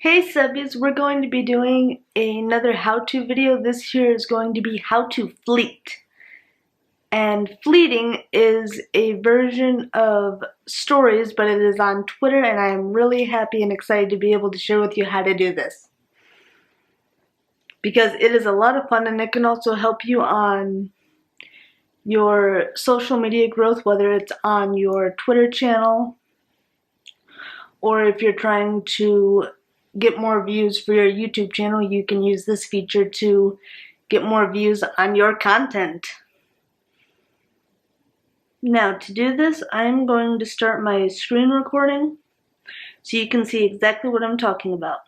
Hey Subbies, we're going to be doing another how-to video. This here is going to be how to fleet. And fleeting is a version of stories, but it is on Twitter, and I am really happy and excited to be able to share with you how to do this. Because it is a lot of fun, and it can also help you on your social media growth, whether it's on your Twitter channel or if you're trying to get more views for your YouTube channel, you can use this feature to get more views on your content. Now, to do this, I'm going to start my screen recording so you can see exactly what I'm talking about.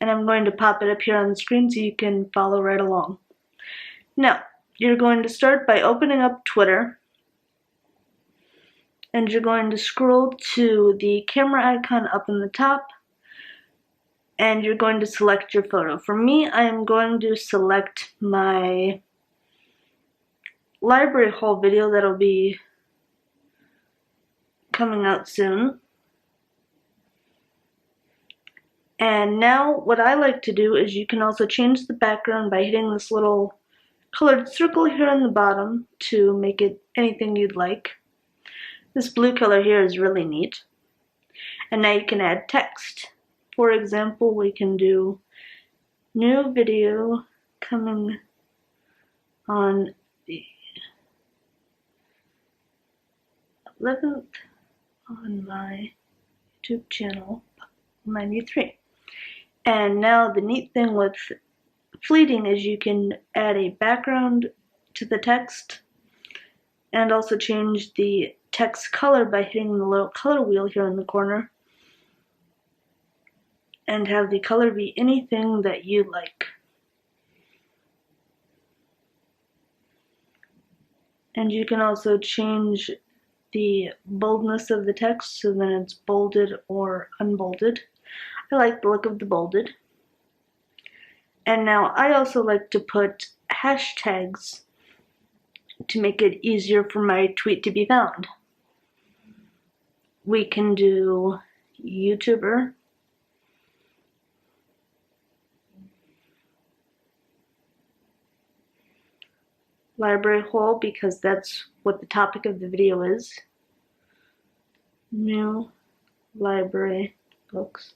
And I'm going to pop it up here on the screen so you can follow right along. Now, you're going to start by opening up Twitter, and you're going to scroll to the camera icon up in the top, and you're going to select your photo. For me, I am going to select my library haul video that'll be coming out soon. And now what I like to do is you can also change the background by hitting this little colored circle here on the bottom to make it anything you'd like. This blue color here is really neat. And now you can add text. For example, we can do new video coming on the 11th on my YouTube channel 93. And now the neat thing with fleeting is you can add a background to the text and also change the text color by hitting the little color wheel here in the corner and have the color be anything that you like. And you can also change the boldness of the text so then it's bolded or unbolded. I like the look of the bolded. And now I also like to put hashtags to make it easier for my tweet to be found. We can do YouTuber, library haul, because that's what the topic of the video is. New library books.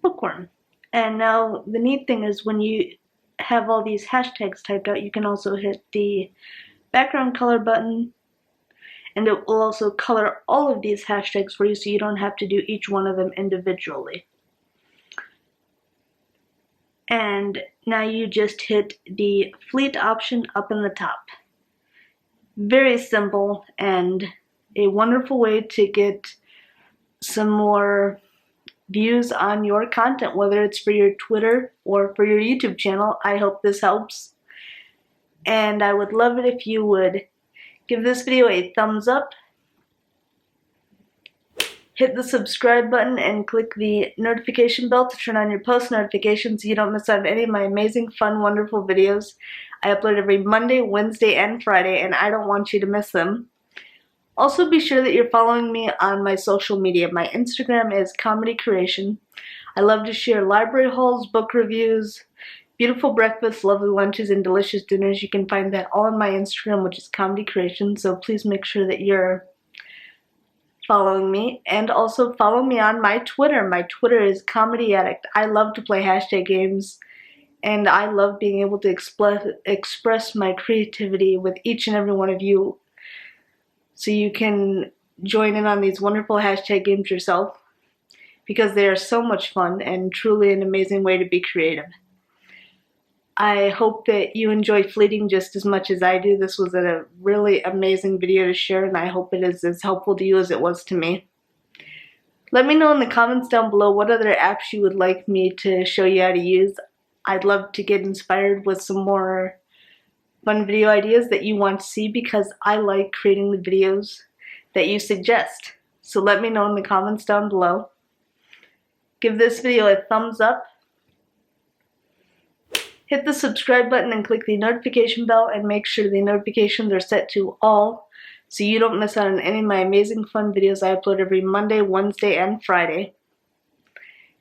Bookworm. And now the neat thing is when you have all these hashtags typed out, you can also hit the background color button, and it will also color all of these hashtags for you so you don't have to do each one of them individually. And now you just hit the fleet option up in the top. Very simple and a wonderful way to get some more views on your content, whether it's for your Twitter or for your YouTube channel. I hope this helps. And I would love it if you would give this video a thumbs up, hit the subscribe button, and click the notification bell to turn on your post notifications so you don't miss out on any of my amazing, fun, wonderful videos. I upload every Monday, Wednesday, and Friday, and I don't want you to miss them. Also, be sure that you're following me on my social media. My Instagram is Comedy Creation. I love to share library hauls, book reviews, beautiful breakfasts, lovely lunches, and delicious dinners. You can find that all on my Instagram, which is Comedy Creation, so please make sure that you're following me. And also follow me on my Twitter. My Twitter is Comedy Addict. I love to play hashtag games, and I love being able to express my creativity with each and every one of you, so you can join in on these wonderful hashtag games yourself, because they are so much fun and truly an amazing way to be creative. I hope that you enjoy fleeting just as much as I do. This was a really amazing video to share, and I hope it is as helpful to you as it was to me. Let me know in the comments down below what other apps you would like me to show you how to use. I'd love to get inspired with some more fun video ideas that you want to see, because I like creating the videos that you suggest. So let me know in the comments down below. Give this video a thumbs up. Hit the subscribe button and click the notification bell, and make sure the notifications are set to all so you don't miss out on any of my amazing fun videos I upload every Monday, Wednesday, and Friday.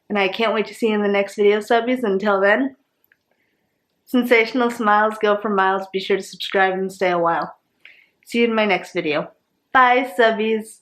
And I can't wait to see you in the next video, subbies. Until then, sensational smiles go for miles. Be sure to subscribe and stay a while. See you in my next video. Bye, subbies.